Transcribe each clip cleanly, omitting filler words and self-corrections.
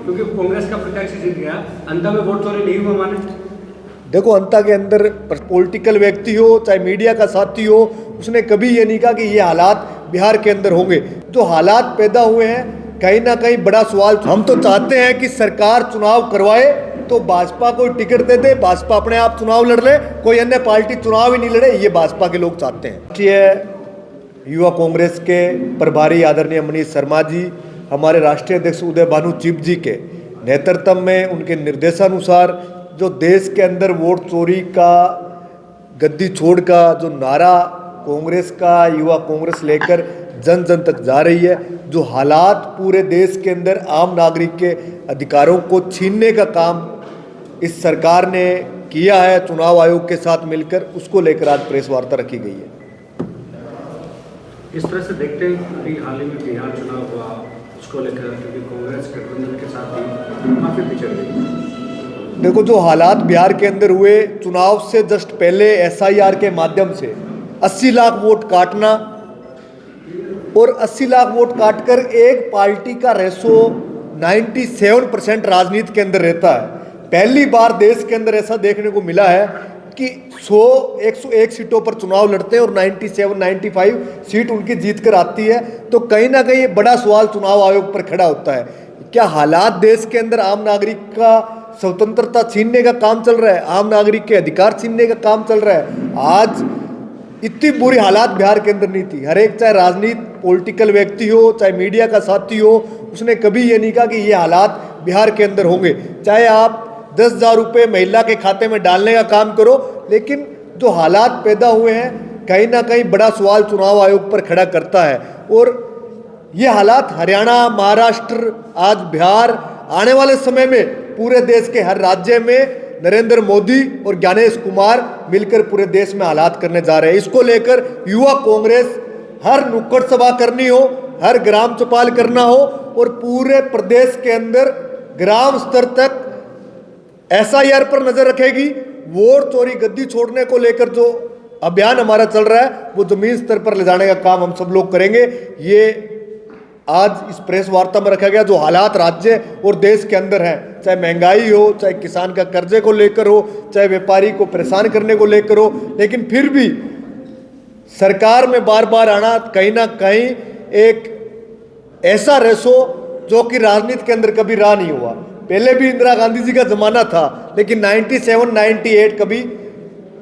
क्योंकि कांग्रेस का प्रत्याशी जीत गया, अंता में वोट चोरी नहीं हुआ माने। देखो, अंता के अंदर पॉलिटिकल व्यक्ति हो चाहे मीडिया का साथी हो, उसने कभी ये नहीं कहा कि ये हालात बिहार के अंदर होंगे। जो हालात पैदा हुए हैं, कहीं ना कहीं बड़ा सवाल। हम तो चाहते हैं कि सरकार चुनाव करवाए तो भाजपा को टिकट दे दे, भाजपा अपने आप चुनाव लड़ ले, कोई अन्य पार्टी चुनाव ही नहीं लड़े, ये भाजपा के लोग चाहते हैं। राष्ट्रीय युवा कांग्रेस के प्रभारी आदरणीय मनीष शर्मा जी, हमारे राष्ट्रीय अध्यक्ष उदय भानु चिप जी के नेतृत्व में, उनके निर्देशानुसार जो देश के अंदर वोट चोरी का, गद्दी छोड़ का जो नारा कांग्रेस का, युवा कांग्रेस लेकर जन जन तक जा रही है, जो हालात पूरे देश के अंदर आम नागरिक के अधिकारों को छीनने का काम इस सरकार ने किया है चुनाव आयोग के साथ मिलकर, उसको लेकर आज प्रेस वार्ता रखी गई है। इस तरह से देखते हैं अभी हाल ही में बिहार चुनाव हुआ, उसको लेकर क्योंकि कांग्रेस गठबंधन के साथ ही काफी पिछड़ गई। देखो, जो हालात बिहार के अंदर हुए, चुनाव से जस्ट पहले एसआईआर के माध्यम से 80 लाख वोट काटना और 80 लाख वोट काटकर एक पार्टी का रेशो 97% राजनीति के अंदर रहता है। पहली बार देश के अंदर ऐसा देखने को मिला है कि 101 सीटों पर चुनाव लड़ते हैं और 97-95 सीट उनकी जीत कर आती है। तो कहीं ना कहीं ये बड़ा सवाल चुनाव आयोग पर खड़ा होता है, क्या हालात देश के अंदर आम नागरिक का स्वतंत्रता छीनने का काम चल रहा है, आम नागरिक के अधिकार छीनने का काम चल रहा है। आज इतनी बुरी हालात बिहार के अंदर नहीं थी। हर एक, चाहे राजनीति पॉलिटिकल व्यक्ति हो चाहे मीडिया का साथी हो, उसने कभी ये नहीं कहा कि ये हालात बिहार के अंदर होंगे। चाहे आप 10,000 रुपये महिला के खाते में डालने का काम करो, लेकिन जो हालात पैदा हुए हैं, कहीं ना कहीं बड़ा सवाल चुनाव आयोग पर खड़ा करता है। और ये हालात हरियाणा, महाराष्ट्र, आज बिहार, आने वाले समय में पूरे देश के हर राज्य में नरेंद्र मोदी और ज्ञानेश कुमार मिलकर पूरे देश में हालात करने जा रहे हैं। इसको लेकर युवा कांग्रेस हर नुक्कड़ सभा करनी हो, हर ग्राम चौपाल करना हो और पूरे प्रदेश के अंदर ग्राम स्तर तक एसआईआर पर नजर रखेगी। वोट चोरी, गद्दी छोड़ने को लेकर जो अभियान हमारा चल रहा है, वो जमीन स्तर पर ले जाने का काम हम सब लोग करेंगे। ये आज इस प्रेस वार्ता में रखा गया जो हालात राज्य और देश के अंदर हैं, चाहे महंगाई हो, चाहे किसान का कर्जे को लेकर हो, चाहे व्यापारी को परेशान करने को लेकर हो, लेकिन फिर भी सरकार में बार बार आना कहीं ना कहीं एक ऐसा रेशो जो कि राजनीति के अंदर कभी रहा नहीं हुआ। पहले भी इंदिरा गांधी जी का जमाना था, लेकिन 97-98 कभी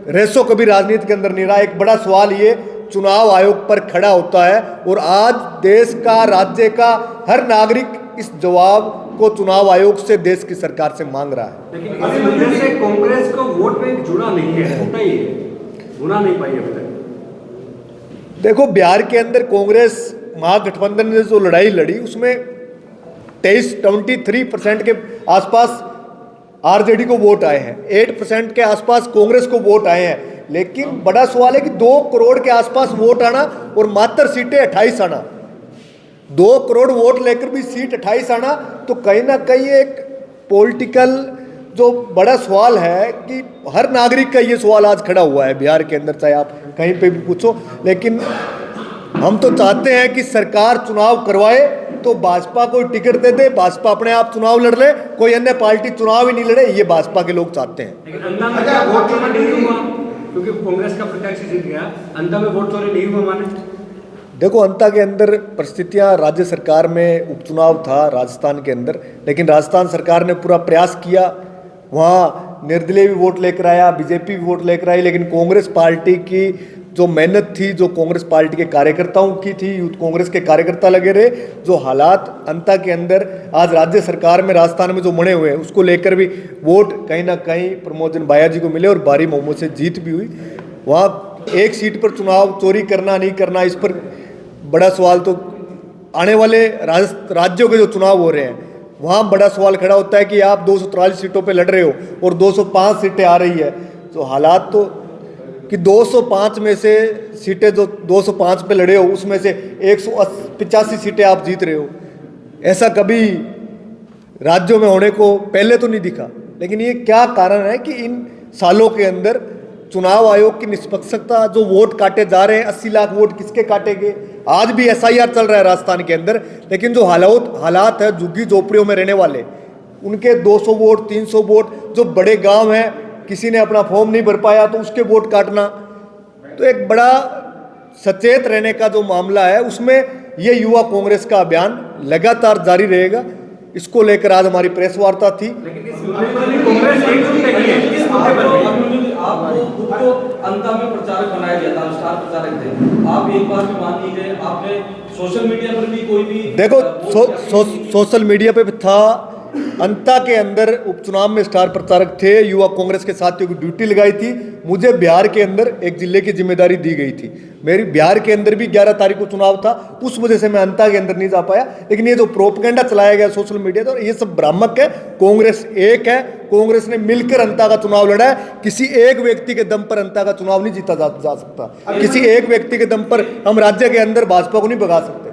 रेशो कभी राजनीति के अंदर नहीं रहा। एक बड़ा सवाल ये चुनाव आयोग पर खड़ा होता है और आज देश का, राज्य का हर नागरिक इस जवाब को चुनाव आयोग से, देश की सरकार से मांग रहा है। लेकिन इस वजह से कांग्रेस को वोट बैंक जुड़ा नहीं है, होता ही है, गुना नहीं पाई अभी तक। देखो, बिहार के अंदर कांग्रेस महागठबंधन ने जो लड़ाई लड़ी, उसमें 23% के आसपास आरजेडी को वोट आए हैं, 8% के आसपास कांग्रेस को वोट आए हैं। लेकिन बड़ा सवाल है कि 2 करोड़ के आसपास वोट आना और मात्र सीटें 28 आना, 2 करोड़ वोट लेकर भी सीट 28 आना, तो कहीं ना कहीं एक पॉलिटिकल जो बड़ा सवाल है कि हर नागरिक का ये सवाल आज खड़ा हुआ है बिहार के अंदर, चाहे आप कहीं पे भी पूछो। लेकिन हम तो चाहते हैं कि सरकार चुनाव करवाए तो भाजपा को टिकट दे दे, भाजपा अपने आप चुनाव लड़ ले, कोई अन्य पार्टी चुनाव ही नहीं लड़े, ये भाजपा के लोग चाहते हैं। लेकिन अंदर में क्या वोट चोरी नहीं हुआ क्योंकि कांग्रेस का प्रत्याशी जीत गया, अंदर में वोट चोरी नहीं हुआ माने। देखो, अंता के अंदर परिस्थितियां, राज्य सरकार में उपचुनाव था राजस्थान के अंदर, लेकिन राजस्थान सरकार ने पूरा प्रयास किया, वहाँ निर्दलीय भी वोट लेकर आया, बीजेपी भी वोट लेकर आई, लेकिन कांग्रेस पार्टी की जो मेहनत थी, जो कांग्रेस पार्टी के कार्यकर्ताओं की थी, यूथ कांग्रेस के कार्यकर्ता लगे रहे, जो हालात अंता के अंदर आज राज्य सरकार में राजस्थान में जो बने हुए हैं, उसको लेकर भी वोट कहीं ना कहीं प्रमोद जन भाया जी को मिले और भारी बहुमत से जीत भी हुई। वहाँ एक सीट पर चुनाव चोरी करना नहीं करना, इस पर बड़ा सवाल तो आने वाले राज्यों के जो चुनाव हो रहे हैं वहाँ बड़ा सवाल खड़ा होता है कि आप 243 सीटों पे लड़ रहे हो और 205 सीटें आ रही है। तो हालात तो कि 205 में से सीटें जो 205 पे लड़े हो, उसमें से 185 सीटें आप जीत रहे हो, ऐसा कभी राज्यों में होने को पहले तो नहीं दिखा। लेकिन ये क्या कारण है कि इन सालों के अंदर चुनाव आयोग की निष्पक्षता, जो वोट काटे जा रहे हैं, 80 लाख वोट किसके काटेंगे? आज भी एसआईआर चल रहा है राजस्थान के अंदर, लेकिन जो हालात है झुग्गी झोपड़ियों में रहने वाले, उनके 200 वोट 300 वोट, जो बड़े गांव हैं किसी ने अपना फॉर्म नहीं भर पाया तो उसके वोट काटना। तो एक बड़ा सचेत रहने का जो मामला है उसमें ये युवा कांग्रेस का अभियान लगातार जारी रहेगा। इसको लेकर आज हमारी प्रेस वार्ता थी। लेकिन इस मुद्दे पर भी कांग्रेस एकजुट नहीं है। इस मुद्दे पर भी आपको खुद को अंता में प्रचारक बनाया गया था, स्टार प्रचारक थे, आप एक बार भी मान नहीं गए। आपने सोशल मीडिया पर भी कोई भी देखो सोशल मीडिया पे भी था, अंता के अंदर उपचुनाव में स्टार प्रचारक थे, युवा कांग्रेस के साथियों की ड्यूटी लगाई थी। मुझे बिहार के अंदर एक जिले की जिम्मेदारी दी गई थी, मेरी बिहार के अंदर भी 11 तारीख को चुनाव था, उस वजह से मैं अंता के अंदर नहीं जा पाया। लेकिन ये जो प्रोपगेंडा चलाया गया सोशल मीडिया पर, ये सब भ्रामक है। कांग्रेस एक है, कांग्रेस ने मिलकर अंता का चुनाव लड़ा है। किसी एक व्यक्ति के दम पर अंता का चुनाव नहीं जीता जा सकता। किसी एक व्यक्ति के दम पर हम राज्य के अंदर भाजपा को नहीं भगा सकते।